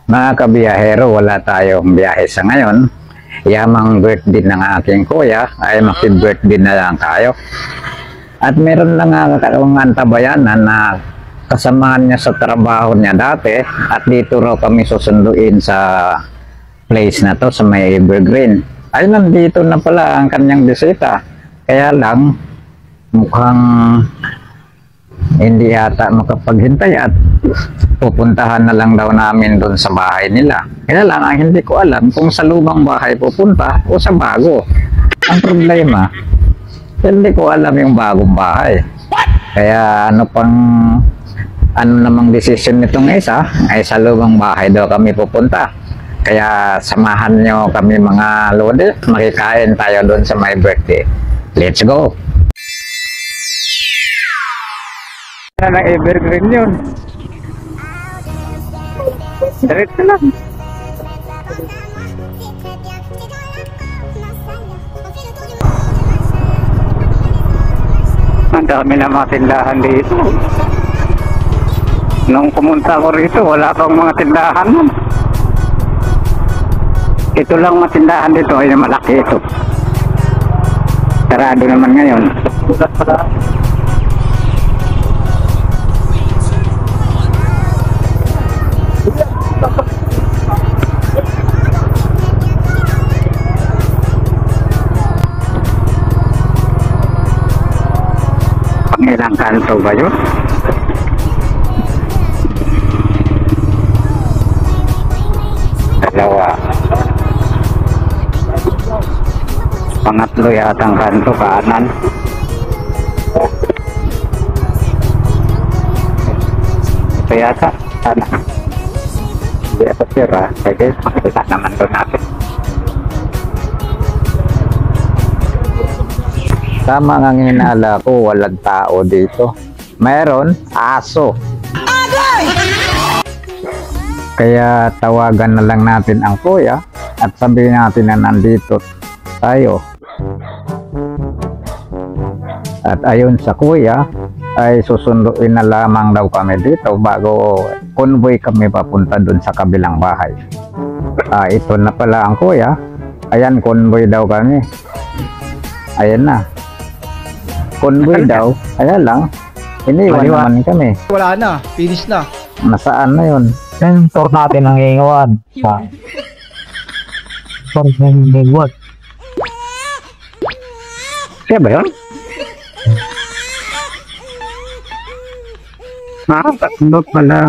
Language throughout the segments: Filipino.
Mga kabiyahero, wala tayong biyahe sa ngayon. Yamang birthday ng aking kuya ay makibirthday na lang tayo. At meron lang ang antabayanan na kasamahan niya sa trabaho niya dati at dito raw kami susunduin sa place na to sa may Evergreen. Ay nandito na pala ang kanyang bisita. Kaya lang mukhang hindi yata makapaghintay at pupuntahan na lang daw namin doon sa bahay nila. Kaya lang ang hindi ko alam kung sa lumang bahay pupunta o sa bago. Ang problema, hindi ko alam yung bagong bahay. Kaya ano namang desisyon nitong isa ay sa lumang bahay daw kami pupunta. Kaya samahan nyo kami mga lodi, makikain tayo doon sa my birthday. Let's go! Na Evergreen yun. Diretso lang. Ang dami na mga tindahan dito. Nung pumunta ko rito, wala pang mga tindahan nun. Ito lang mga tindahan dito, ay malaki ito. Sarado naman ngayon. Pangilang kanto ba yun? Dalawa. Pangatlo yata ang kanto, kanan. Ito yata, sana. Hindi ito sira. Sige, makikita naman doon natin. Tama nga hinala ko, walang tao dito. Mayroon, aso. Kaya tawagan na lang natin ang kuya at sabihin natin na nandito tayo. At ayon sa kuya ay susunduin na lamang daw kami dito bago convoy kami papunta dun sa kabilang bahay. Ito na pala ang kuya. Ayan, convoy daw kami. Ayan na. Convoy daw. Ayan lang. Iniwan naman kami. Wala na. Finish na. Nasaan na yun? Yung tour natin ang iingawan. Tour ng iingawan. Siya ba yun? Tatlo pala.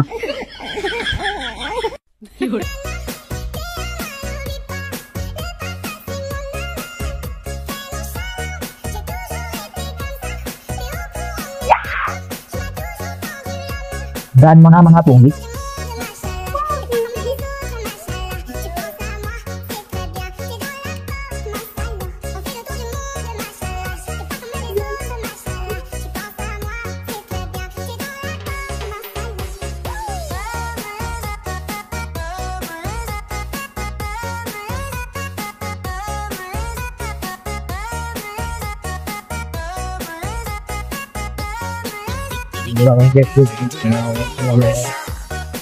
Daan mo na mga pungli.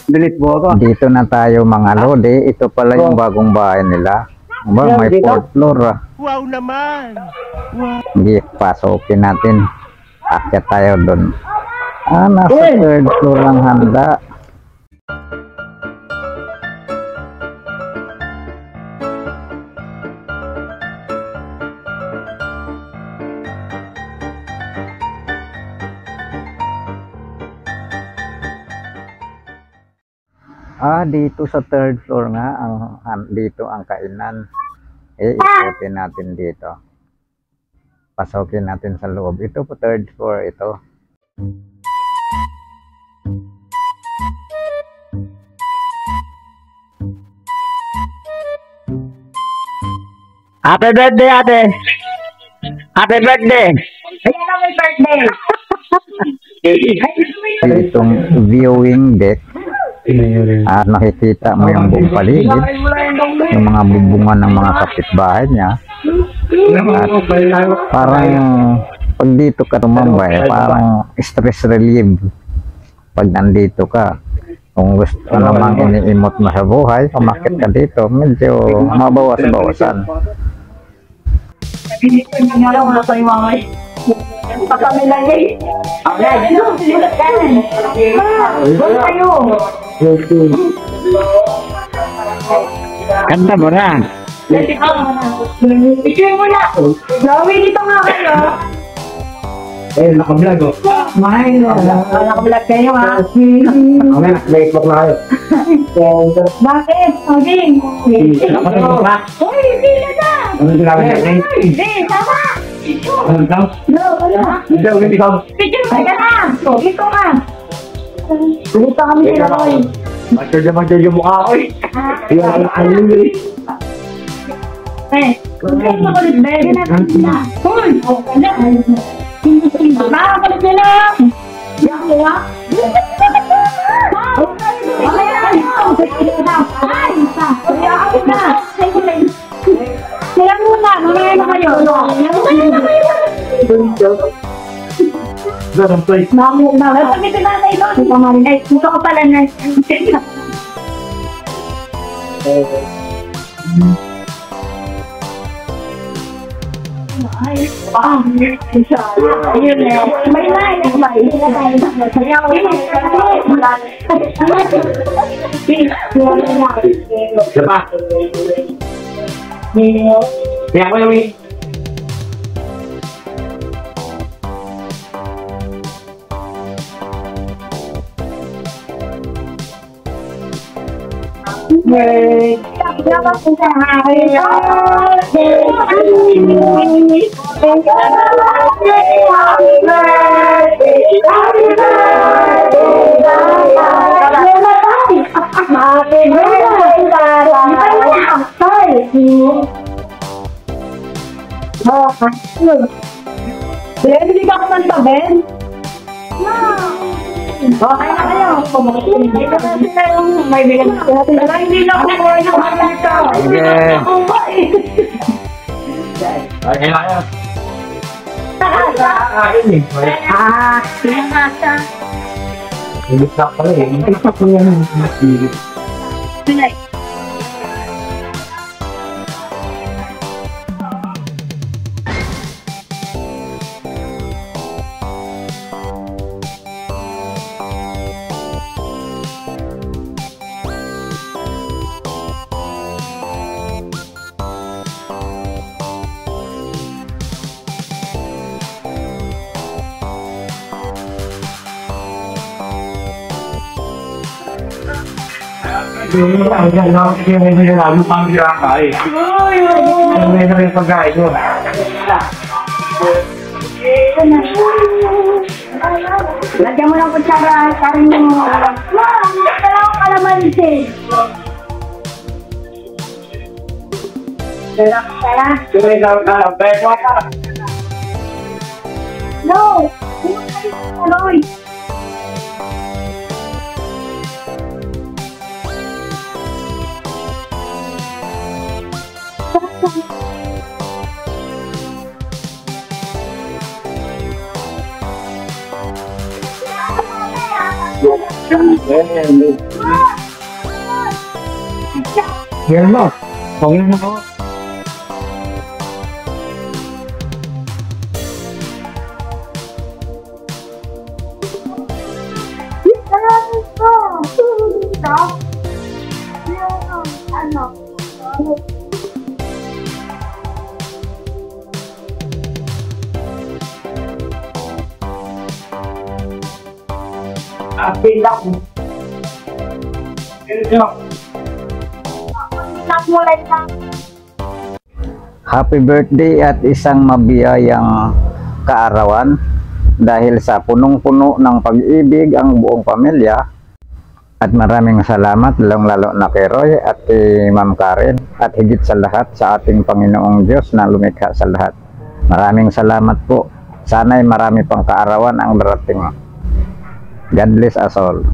Delete mo ako. Dito na tayo mga lodi. Ito pala yung bagong bahay nila. May 4th floor. Wow naman! Wow. Hindi, pasokin natin. Akyat tayo doon. Nasa 3rd floor lang handa. Dito sa 3rd floor nga, dito ang kainan. Ikutin natin dito. Pasokin natin sa loob. Ito po 3rd floor ito. Happy birthday, ate! Happy birthday! Happy birthday! Itong viewing deck. At nakikita mo yung buong paligid, yung mga bubungan ng mga kapitbahay niya. At parang pag dito ka tumambay, parang stress relief pag nandito ka. Kung gusto namang iniimot mo sa buhay, umakit ka dito, medyo mabawas-bawasan. Kanta mo na. Picture mo na. Gawin dito nga kayo. Naka-vlog oh. Nakablog kayo ha. Okay, naka-Facebook na kayo. Bakit? Saging. Naka-Facebook na. Uy, hindi na na. Ano sinabi niya? Hindi, tama. Ano daw? No, wala. Ikaw, ikaw. Picture mo na. Dito ka. Dito kami sila Roy. Magdadya yung mukha ko eh. Yan, ano yun? Kaya makulit ba? Hoy! Nakakakulit nila! Yan mo ha? Kaya muna, mamaya na kayo. Ganun to eh. Mamaya na. Sabi ko na kayo. Ay, gusto ko pala na. Ayun eh. May line. Isa pa. Kaya ko yung Ben, hindi ka kumanta, Ben? Okay na kayo. Hindi ka na sila yung may bilang natin. Hindi na ako kuha ng kumanta. Sige. ay, kaya. Takasa. Takasa. Hindi ka pala eh. Hindi ka pala yung masilip. Pinay. Yung pagkain na kasi yung hindi na namin pang kakain. Yung may na yung pagkain ko. Lagyan mo ng kutsara, karin mo. Dalawang kalamansi. Tara. Yung may kakain ko ka. No! Aloy! Yan mo. Pangin na ako. Apil ako. Happy birthday at isang mabiyayang kaarawan dahil sa punong-puno ng pag-ibig ang buong pamilya. At maraming salamat lalong-lalo na kay Roy at kay Ma'am Karen at higit sa lahat sa ating Panginoong Diyos na lumikha sa lahat. Maraming salamat po. Sana'y marami pang kaarawan ang darating. God bless us all.